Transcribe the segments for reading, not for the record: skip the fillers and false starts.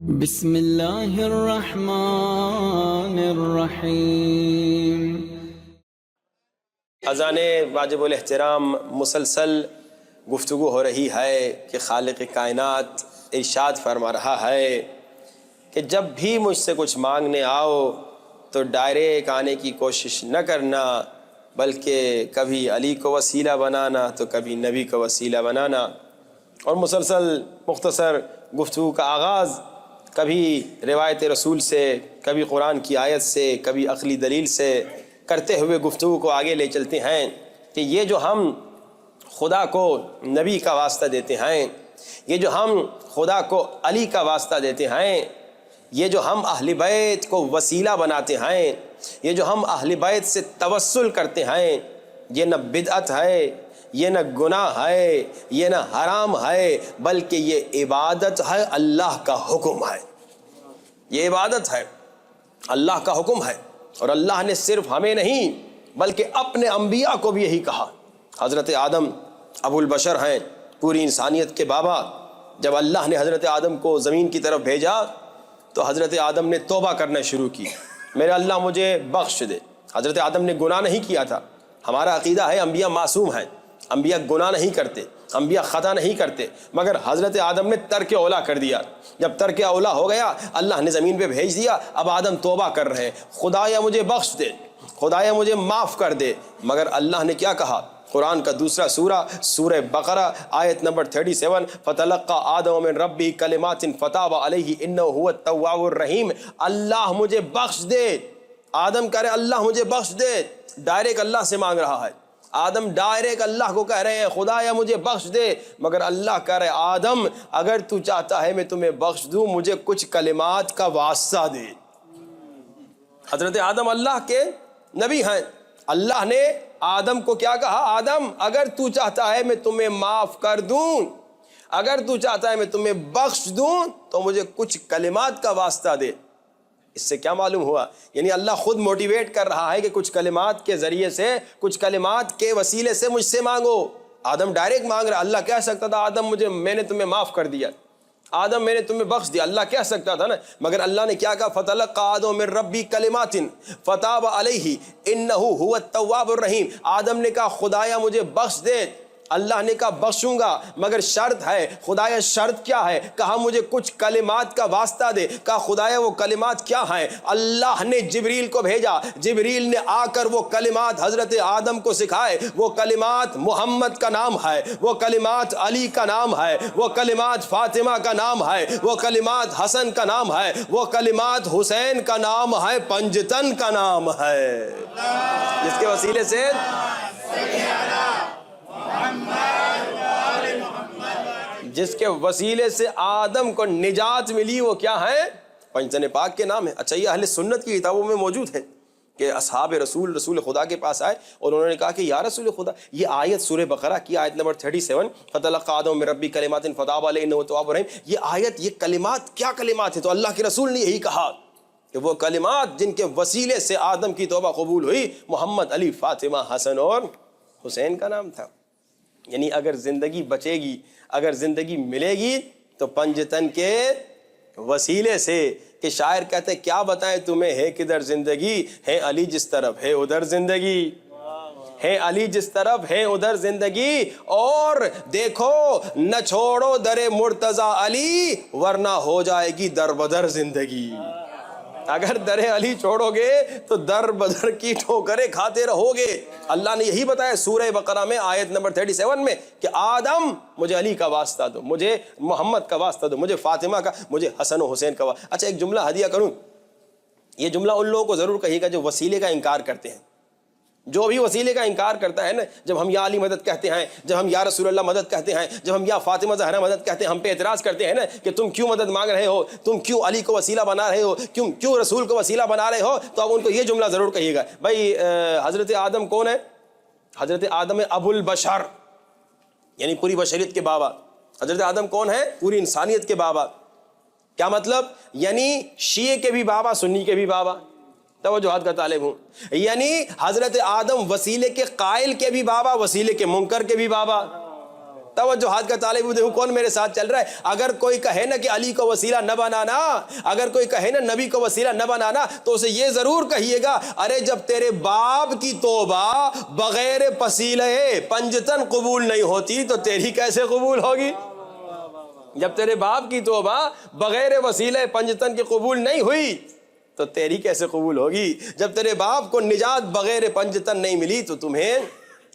بسم اللہ الرحمن الرحیم۔ اذان واجب الاحترام مسلسل گفتگو ہو رہی ہے کہ خالق کائنات ارشاد فرما رہا ہے کہ جب بھی مجھ سے کچھ مانگنے آؤ تو ڈائریکٹ آنے کی کوشش نہ کرنا، بلکہ کبھی علی کو وسیلہ بنانا تو کبھی نبی کو وسیلہ بنانا۔ اور مسلسل مختصر گفتگو کا آغاز کبھی روایت رسول سے، کبھی قرآن کی آیت سے، کبھی عقلی دلیل سے کرتے ہوئے گفتگو کو آگے لے چلتے ہیں کہ یہ جو ہم خدا کو نبی کا واسطہ دیتے ہیں، یہ جو ہم خدا کو علی کا واسطہ دیتے ہیں، یہ جو ہم اہل بیت کو وسیلہ بناتے ہیں، یہ جو ہم اہل بیت سے توسل کرتے ہیں، یہ نہ بدعت ہے، یہ نہ گناہ ہے، یہ نہ حرام ہے، بلکہ یہ عبادت ہے، اللہ کا حکم ہے۔ یہ عبادت ہے، اللہ کا حکم ہے، اور اللہ نے صرف ہمیں نہیں بلکہ اپنے انبیاء کو بھی یہی کہا۔ حضرت آدم ابو البشر ہیں، پوری انسانیت کے بابا۔ جب اللہ نے حضرت آدم کو زمین کی طرف بھیجا تو حضرت آدم نے توبہ کرنا شروع کی، میرے اللہ مجھے بخش دے۔ حضرت آدم نے گناہ نہیں کیا تھا۔ ہمارا عقیدہ ہے انبیاء معصوم ہیں، انبیاء گناہ نہیں کرتے، انبیاء خطا نہیں کرتے، مگر حضرت آدم نے ترک اولا کر دیا۔ جب ترک اولا ہو گیا، اللہ نے زمین پہ بھیج دیا، اب آدم توبہ کر رہے ہیں، خدایا مجھے بخش دے، خدایا مجھے معاف کر دے۔ مگر اللہ نے کیا کہا؟ قرآن کا دوسرا سورہ بقرہ آیت نمبر 37، فَتَلَقَّى آدَمُ مِن رَبِّهِ كَلِمَاتٍ فَتَابَ عَلَيْهِ إِنَّهُ هُوَ التَّوَّابُ الرَّحِيمُ۔ اللہ مجھے بخش دے، آدم کہہ رہے اللہ مجھے بخش دے، ڈائریکٹ اللہ سے مانگ رہا ہے۔ آدم ڈائریکٹ اللہ کو کہہ رہے ہیں خدایا مجھے بخش دے، مگر اللہ کہہ رہے آدم اگر تو چاہتا ہے میں تمہیں بخش دوں مجھے کچھ کلمات کا واسطہ دے۔ حضرت آدم اللہ کے نبی ہیں، اللہ نے آدم کو کیا کہا؟ آدم اگر تو چاہتا ہے میں تمہیں معاف کر دوں، اگر تو چاہتا ہے میں تمہیں بخش دوں تو مجھے کچھ کلمات کا واسطہ دے۔ اس سے کیا معلوم ہوا؟ یعنی اللہ خود موٹیویٹ کر رہا ہے کہ کچھ کلمات کے ذریعے سے، کچھ کلمات کے وسیلے سے مجھ سے مانگو۔ آدم ڈائریکٹ مانگ رہا، اللہ کہہ سکتا تھا آدم میں نے تمہیں معاف کر دیا، آدم میں نے تمہیں بخش دیا، اللہ کہہ سکتا تھا نا، مگر اللہ نے کیا کہا؟ فَتَلَقَّى آدَمُ مِن رَبِّهِ كَلِمَاتٍ فَتَابَ عَلَيْهِ إِنَّهُ هُوَ التَّوَّابُ الرَّحِيمُ۔ آدم نے کہا خدایا مجھے بخش دے، اللہ نے کہا بخشوں گا، مگر شرط ہے۔ خدایا شرط کیا ہے؟ کہا مجھے کچھ کلمات کا واسطہ دے۔ کہا خدایا وہ کلمات کیا ہیں؟ اللہ نے جبریل کو بھیجا، جبریل نے آ کر وہ کلمات حضرت آدم کو سکھائے۔ وہ کلمات محمد کا نام ہے، وہ کلمات علی کا نام ہے، وہ کلمات فاطمہ کا نام ہے، وہ کلمات حسن کا نام ہے، وہ کلمات حسین کا نام ہے، پنجتن کا نام ہے، جس کے وسیلے سے آدم کو نجات ملی۔ وہ کیا ہے؟ پنجتن پاک کے نام ہے۔ اچھا یہ اہل سنت کی کتابوں میں موجود ہے کہ اصحاب رسول خدا کے پاس آئے اور انہوں نے کہا کہ یا رسول خدا، یہ آیت سورہ بقرہ کی آیت نمبر 37، فَتَلَقَّى آدَمُ مِن رَبِّهِ كَلِمَاتٍ فَتَابَ عَلَيْهِ إِنَّهُ التَّوَّابُ الرَّحِيمُ، یہ آیت، یہ کلمات کیا کلمات ہیں؟ تو اللہ کے رسول نے یہی کہا کہ وہ کلمات جن کے وسیلے سے آدم کی توبہ قبول ہوئی، محمد، علی، فاطمہ، حسن اور حسین کا نام تھا۔ یعنی اگر زندگی بچے گی، اگر زندگی ملے گی تو پنجتن کے وسیلے سے، کہ شاعر کہتے ہیں کیا بتائیں تمہیں ہے کدھر زندگی، ہے علی جس طرف ہے ادھر زندگی، ہے علی جس طرف ہے ادھر زندگی، اور دیکھو نہ چھوڑو در مرتضی علی ورنہ ہو جائے گی در بدر زندگی۔ اگر در علی چھوڑو گے تو در بدر کی ٹھوکریں کھاتے رہو گے۔ اللہ نے یہی بتایا سورہ بقرہ میں آیت نمبر 37 میں کہ آدم مجھے علی کا واسطہ دو، مجھے محمد کا واسطہ دو، مجھے فاطمہ کا، مجھے حسن و حسین کا واسطہ۔ اچھا ایک جملہ ہدیہ کروں، یہ جملہ ان لوگوں کو ضرور کہیے گا جو وسیلے کا انکار کرتے ہیں۔ جو بھی وسیلے کا انکار کرتا ہے نا، جب ہم یا علی مدد کہتے ہیں، جب ہم یا رسول اللہ مدد کہتے ہیں، جب ہم یا فاطمہ زہرا مدد کہتے ہیں، ہم پہ اعتراض کرتے ہیں نا کہ تم کیوں مدد مانگ رہے ہو، تم کیوں علی کو وسیلہ بنا رہے ہو، کیوں رسول کو وسیلہ بنا رہے ہو، تو اب ان کو یہ جملہ ضرور کہیے گا، بھائی حضرت آدم کون ہے؟ حضرت آدم ابو البشر، یعنی پوری بشریت کے بابا۔ حضرت آدم کون ہے؟ پوری انسانیت کے بابا۔ کیا مطلب؟ یعنی شیعہ کے بھی بابا، سنی کے بھی بابا۔ توجہات کا طالب ہوں، یعنی حضرت آدم وسیلے کے قائل کے بھی بابا، وسیلے کے منکر کے بھی بابا۔ توجہات کا طالب ہوں، کون میرے ساتھ چل رہا ہے؟ اگر کوئی کہے نا کہ علی کو وسیلہ نہ بنانا، اگر کوئی کہے نا نبی کو وسیلہ نہ بنانا، تو اسے یہ ضرور کہیے گا، ارے جب تیرے باپ کی توبہ بغیر وسیلے پنجتن قبول نہیں ہوتی تو تیری کیسے قبول ہوگی؟ جب تیرے باپ کی توبہ بغیر وسیلے پنجتن کی قبول نہیں ہوئی تو تیری کیسے قبول ہوگی؟ جب تیرے باپ کو نجات بغیر پنجتن نہیں ملی تو تمہیں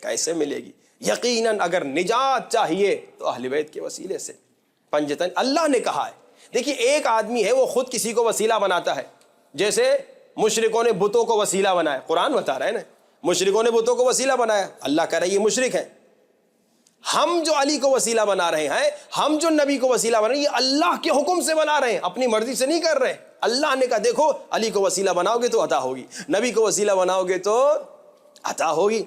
کیسے ملے گی؟ یقیناً اگر نجات چاہیے تو اہل بیت کے وسیلے سے، پنجتن اللہ نے کہا ہے۔ دیکھیے ایک آدمی ہے وہ خود کسی کو وسیلہ بناتا ہے، جیسے مشرکوں نے بتوں کو وسیلہ بنایا، قرآن بتا رہا ہے نا، مشرکوں نے بتوں کو وسیلہ بنایا، اللہ کہہ رہا ہے یہ مشرک ہے۔ ہم جو علی کو وسیلہ بنا رہے ہیں، ہم جو نبی کو وسیلہ بنا رہے ہیں، یہ اللہ کے حکم سے بنا رہے ہیں، اپنی مرضی سے نہیں کر رہے۔ اللہ نے کہا دیکھو علی کو وسیلہ بناؤ گے تو عطا ہوگی، نبی کو وسیلہ بناؤ گے تو عطا ہوگی۔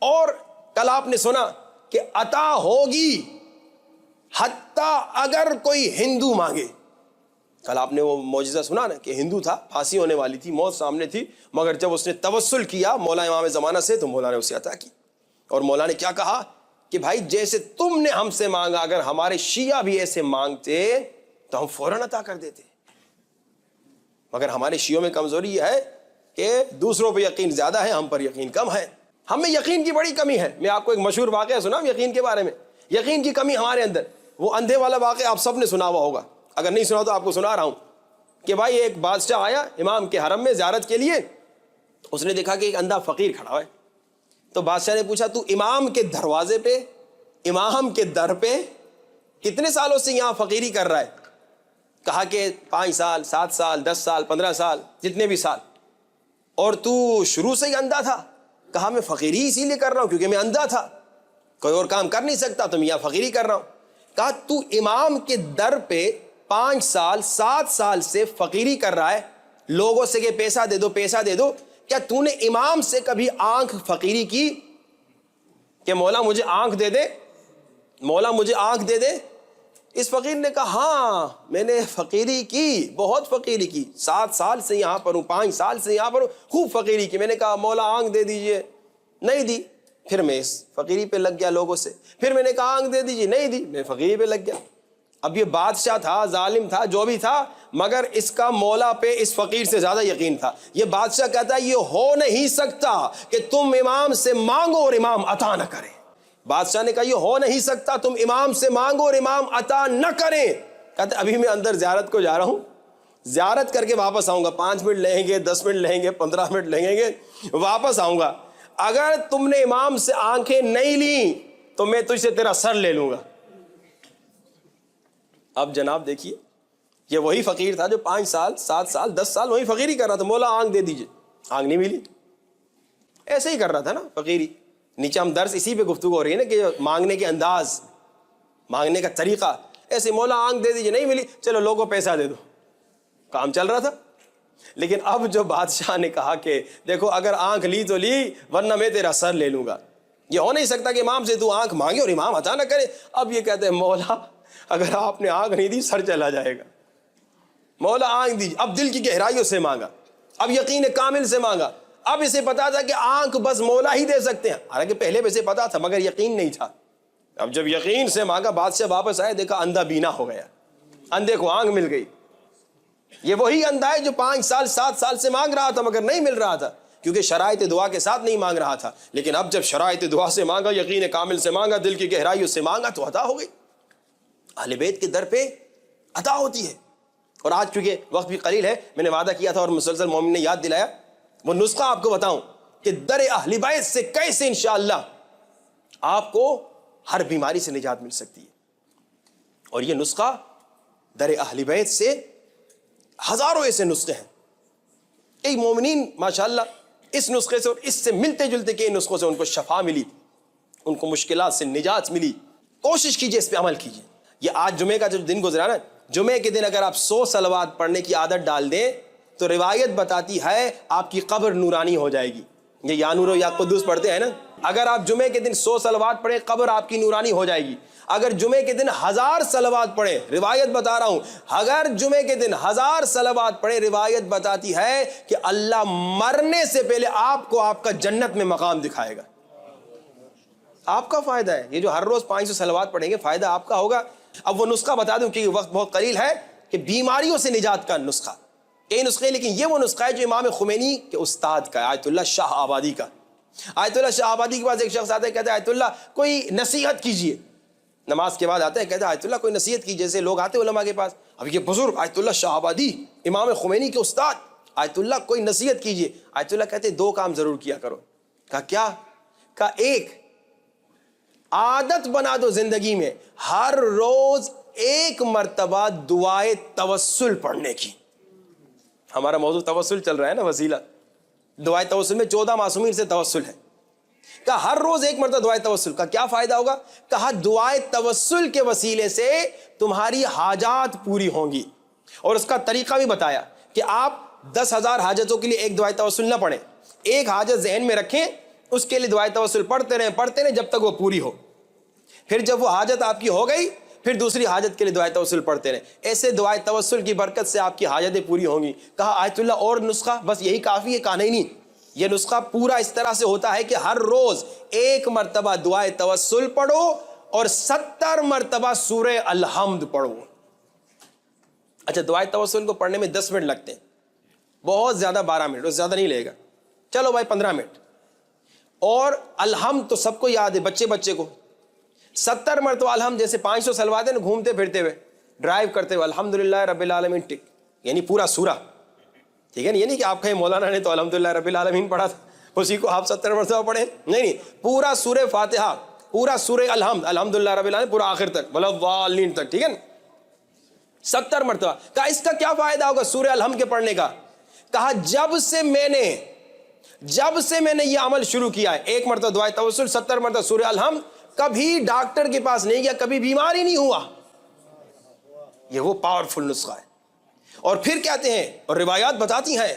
اور کل آپ نے سنا کہ عطا ہوگی حتیٰ اگر کوئی ہندو مانگے۔ کل آپ نے وہ معجزہ سنا نا کہ ہندو تھا، پھانسی ہونے والی تھی، موت سامنے تھی، مگر جب اس نے توسل کیا مولا امام زمانہ سے تو مولا نے اسے عطا کی۔ اور مولا نے کیا کہا کہ بھائی جیسے تم نے ہم سے مانگا، اگر ہمارے شیعہ بھی ایسے مانگتے تو ہم فوراً عطا کر دیتے، مگر ہمارے شیعوں میں کمزوری یہ ہے کہ دوسروں پہ یقین زیادہ ہے، ہم پر یقین کم ہے، ہم میں یقین کی بڑی کمی ہے۔ میں آپ کو ایک مشہور واقعہ سنا یقین کے بارے میں، یقین کی کمی ہمارے اندر۔ وہ اندھے والا واقعہ آپ سب نے سنا ہوا ہوگا، اگر نہیں سنا تو آپ کو سنا رہا ہوں کہ بھائی ایک بادشاہ آیا امام کے حرم میں زیارت کے لیے، اس نے دیکھا کہ ایک اندھا فقیر کھڑا ہے، تو بادشاہ نے پوچھا تو امام کے دروازے پہ، امام کے در پہ کتنے سالوں سے یہاں فقیری کر رہا ہے؟ کہا کہ 5 سال 7 سال 10 سال 15 سال جتنے بھی سال۔ اور تو شروع سے ہی اندھا تھا؟ کہا میں فقیری اسی لیے کر رہا ہوں کیونکہ میں اندھا تھا، کوئی اور کام کر نہیں سکتا تو میں یہاں فقیری کر رہا ہوں۔ کہا تو امام کے در پہ 5 سال 7 سال سے فقیری کر رہا ہے، لوگوں سے کہ پیسہ دے دو پیسہ دے دو، کیا تو نے امام سے کبھی آنکھ فقیری کی کہ مولا مجھے آنکھ دے دے، مولا مجھے آنکھ دے دے؟ اس فقیر نے کہا ہاں میں نے فقیری کی، بہت فقیری کی، 7 سال سے یہاں پر ہوں، 5 سال سے یہاں پر ہوں، خوب فقیری کی۔ میں نے کہا مولا آنکھ دے دیجئے، نہیں دی، پھر میں اس فقیری پہ لگ گیا لوگوں سے، پھر میں نے کہا آنکھ دے دیجئے، نہیں دی، میں فقیری پہ لگ گیا۔ اب یہ بادشاہ تھا، ظالم تھا، جو بھی تھا، مگر اس کا مولا پہ اس فقیر سے زیادہ یقین تھا۔ یہ بادشاہ کہتا ہے یہ ہو نہیں سکتا کہ تم امام سے مانگو اور امام عطا نہ کرے۔ بادشاہ نے کہا یہ ہو نہیں سکتا تم امام سے مانگو اور امام عطا نہ کریں۔ کہتے ابھی میں اندر زیارت کو جا رہا ہوں، زیارت کر کے واپس آؤں گا، 5 منٹ لیں گے، 10 منٹ لیں گے، 15 منٹ لیں گے، واپس آؤں گا، اگر تم نے امام سے آنکھیں نہیں لیں تو میں تجھ سے تیرا سر لے لوں گا۔ اب جناب دیکھیے یہ وہی فقیر تھا جو 5 سال 7 سال 10 سال وہی فقیری کر رہا تھا، مولا آنکھ دے دیجئے، آنکھ نہیں ملی، ایسے ہی کر رہا تھا نا فقیری۔ نیچے ہم درس اسی پہ گفتگو ہو رہی ہے نا کہ مانگنے کے انداز، مانگنے کا طریقہ، ایسے مولا آنکھ دے دیجئے، نہیں ملی چلو لوگوں پیسہ دے دو، کام چل رہا تھا۔ لیکن اب جو بادشاہ نے کہا کہ دیکھو اگر آنکھ لی تو لی ورنہ میں تیرا سر لے لوں گا، یہ ہو نہیں سکتا کہ امام سے تو آنکھ مانگے اور امام عطا نہ کرے۔ اب یہ کہتے ہیں مولا اگر آپ نے آنکھ نہیں دی سر چلا جائے گا، مولا آنکھ دی۔ اب دل کی گہرائیوں سے مانگا، اب یقین کامل سے مانگا، اب اسے پتا تھا کہ آنکھ بس مولا ہی دے سکتے ہیں، حالانکہ پہلے بھی اسے پتا تھا مگر یقین نہیں تھا۔ اب جب یقین سے مانگا، بادشاہ واپس آئے، دیکھا اندھا بینا ہو گیا، اندھے کو آنکھ مل گئی۔ یہ وہی اندھا ہے جو 5 سال 7 سال سے مانگ رہا تھا مگر نہیں مل رہا تھا، کیونکہ شرائط دعا کے ساتھ نہیں مانگ رہا تھا۔ لیکن اب جب شرائط دعا سے مانگا، یقین کامل سے مانگا، دل کی گہرائیوں سے مانگا تو عطا ہو گئی۔ اہل بیت کے در پہ عطا ہوتی ہے۔ اور آج چونکہ وقت بھی قلیل ہے، میں نے وعدہ کیا تھا اور مسلسل مومن نے یاد دلایا، وہ نسخہ آپ کو بتاؤں کہ در اہل بیت سے کیسے انشاءاللہ آپ کو ہر بیماری سے نجات مل سکتی ہے۔ اور یہ نسخہ در اہل بیت سے ہزاروں ایسے نسخے ہیں، ایک مومنین ماشاءاللہ اس نسخے سے اور اس سے ملتے جلتے کئی نسخوں سے ان کو شفا ملی، ان کو مشکلات سے نجات ملی۔ کوشش کیجئے اس پہ عمل کیجئے۔ یہ آج جمعے کا جو دن گزرا نا، جمعے کے دن اگر آپ 100 صلوات پڑھنے کی عادت ڈال دیں تو روایت بتاتی ہے آپ کی قبر نورانی ہو جائے گی۔ یہ یا نور و یا قدوس پڑھتے ہیں نا، اگر آپ جمعے کے دن 100 صلوات پڑھیں قبر آپ کی نورانی ہو جائے گی۔ اگر جمعے کے دن 1000 صلوات پڑھیں، روایت بتا رہا ہوں، اگر جمعے کے دن 1000 صلوات پڑھیں، روایت بتاتی ہے کہ اللہ مرنے سے پہلے آپ کو آپ کا جنت میں مقام دکھائے گا۔ آپ کا فائدہ ہے. یہ جو ہر روز 500 صلوات پڑھیں گے فائدہ آپ کا ہوگا. اب وہ نسخہ بتا دوں کیونکہ وقت بہت قلیل ہے کہ بیماریوں سے نجات کا نسخہ. کئی نسخے لیکن یہ وہ نسخہ ہے جو امام خمینی کے استاد کا ہے, آیت اللہ شاہ آبادی کا. آیت اللہ شاہ آبادی کے پاس ایک شخص آتا ہے, کہتا ہے آیت اللہ کوئی نصیحت کیجئے. نماز کے بعد آتا ہے, کہتا ہے آیت اللہ کوئی نصیحت کیجئے. جیسے لوگ آتے ہیں علماء کے پاس, اب یہ بزرگ آیت اللہ شاہ آبادی امام خمینی کے استاد, آیت اللہ کوئی نصیحت کیجئے. آیت اللہ کہتے ہیں 2 کام ضرور کیا کرو. کہا کیا؟ کہا ایک عادت بنا دو زندگی میں ہر روز 1 مرتبہ دعائے توسل پڑھنے کی. ہمارا موضوع توسل چل رہا ہے نا, وسیلہ. دعائے توسل میں 14 معصومین سے توسل ہے. کہا ہر روز 1 مرتبہ دعائے توسل. کا کیا فائدہ ہوگا؟ کہا دعائے توسل کے وسیلے سے تمہاری حاجات پوری ہوں گی. اور اس کا طریقہ بھی بتایا کہ آپ 10,000 حاجتوں کے لیے 1 دعائے توسل نہ پڑھیں, 1 حاجت ذہن میں رکھیں, اس کے لیے دعائے توسل پڑھتے رہیں جب تک وہ پوری ہو. پھر جب وہ حاجت آپ کی ہو گئی پھر دوسری حاجت کے لیے دعائے توسل پڑھتے رہیں. ایسے دعائے توسل کی برکت سے آپ کی حاجتیں پوری ہوں گی. کہا آیت اللہ اور نسخہ بس یہی کافی ہے؟ کہا نہیں, یہ نسخہ پورا اس طرح سے ہوتا ہے کہ ہر روز 1 مرتبہ دعائے توسل پڑھو اور 70 مرتبہ سورہ الحمد پڑھو. اچھا, دعائے توسل کو پڑھنے میں 10 منٹ لگتے ہیں, بہت زیادہ 12 منٹ, اس زیادہ نہیں لے گا. چلو بھائی 15 منٹ. اور الحمد تو سب کو یاد ہے, بچے کو 70 مرتبہ الحمد. جیسے 500 صلوات ہیں نا, گھومتے پھرتے ہوئے ڈرائیو کرتے ہوئے الحمدللہ رب العالمین ٹک, یعنی پورا سورہ. ٹھیک ہے نا, یہ نہیں کہ آپ کہیں مولانا نے تو الحمدللہ رب العالمین پڑھا تھا اسی کو آپ 70 مرتبہ پڑھیں. نہیں, پورا سورہ فاتحہ, پورا سورہ الحمد, الحمدللہ رب العالمین پورا آخر تک, ولا تک. ٹھیک ہے نا, 70 مرتبہ. کہا اس کا کیا فائدہ ہوگا سورہ الحمد کے پڑھنے کا؟ کہا جب سے میں نے یہ عمل شروع کیا ہے, 1 مرتبہ دعائے توسل, 70 مرتبہ سورہ الحمد, کبھی ڈاکٹر کے پاس نہیں گیا, کبھی بیمار ہی نہیں ہوا. یہ وہ پاورفل نسخہ ہے. اور پھر کہتے ہیں, اور روایات بتاتی ہیں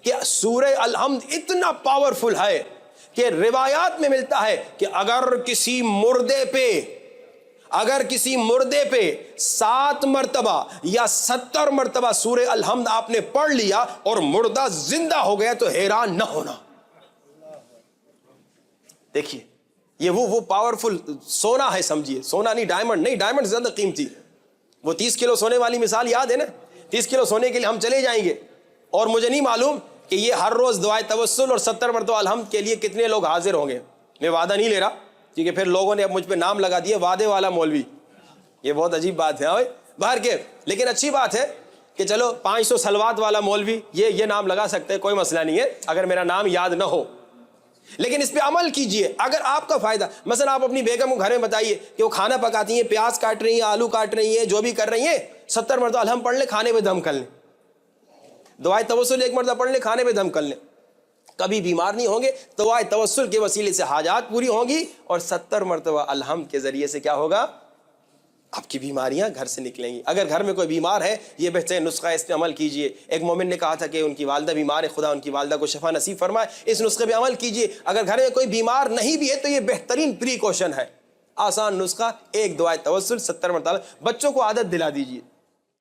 کہ سورہ الحمد اتنا پاورفل ہے کہ روایات میں ملتا ہے کہ اگر کسی مردے پہ 7 مرتبہ یا 70 مرتبہ سورہ الحمد آپ نے پڑھ لیا اور مردہ زندہ ہو گیا تو حیران نہ ہونا. دیکھیے یہ وہ پاورفل سونا ہے, سمجھیے. سونا نہیں, ڈائمنڈ نہیں, ڈائمنڈ زیادہ قیمتی. وہ 30 کلو سونے والی مثال یاد ہے نا, 30 کلو سونے کے لیے ہم چلے جائیں گے. اور مجھے نہیں معلوم کہ یہ ہر روز دعائے توسل اور 70 مرتبہ الحمد کے لیے کتنے لوگ حاضر ہوں گے. میں وعدہ نہیں لے رہا کیونکہ پھر لوگوں نے اب مجھ پہ نام لگا دیا وعدے والا مولوی. یہ بہت عجیب بات ہے باہر کے, لیکن اچھی بات ہے کہ چلو 500 صلوات والا مولوی, یہ نام لگا سکتے ہیں, کوئی مسئلہ نہیں ہے اگر میرا نام یاد نہ ہو. لیکن اس پہ عمل کیجئے اگر آپ کا فائدہ. مثلا آپ اپنی بیگم کو گھر میں بتائیے کہ وہ کھانا پکاتی ہیں, پیاز کاٹ رہی ہیں, آلو کاٹ رہی ہیں, جو بھی کر رہی ہیں, 70 مرتبہ الحمد پڑھ لیں, کھانے پہ دم کر لیں. دعائے توسل 1 مرتبہ پڑھ لیں, کھانے پہ دم کر لیں. کبھی بیمار نہیں ہوں گے. دعائے توسل کے وسیلے سے حاجات پوری ہوں گی اور 70 مرتبہ الحمد کے ذریعے سے کیا ہوگا, آپ کی بیماریاں گھر سے نکلیں گی. اگر گھر میں کوئی بیمار ہے, یہ بہترین نسخہ ہے, اس پہ عمل کیجئے. ایک مومن نے کہا تھا کہ ان کی والدہ بیمار ہے, خدا ان کی والدہ کو شفا نصیب فرمائے, اس نسخے پہ عمل کیجئے. اگر گھر میں کوئی بیمار نہیں بھی ہے تو یہ بہترین پریکوشن ہے, آسان نسخہ, 1 دعائے توسل 70 مرتبہ. بچوں کو عادت دلا دیجئے.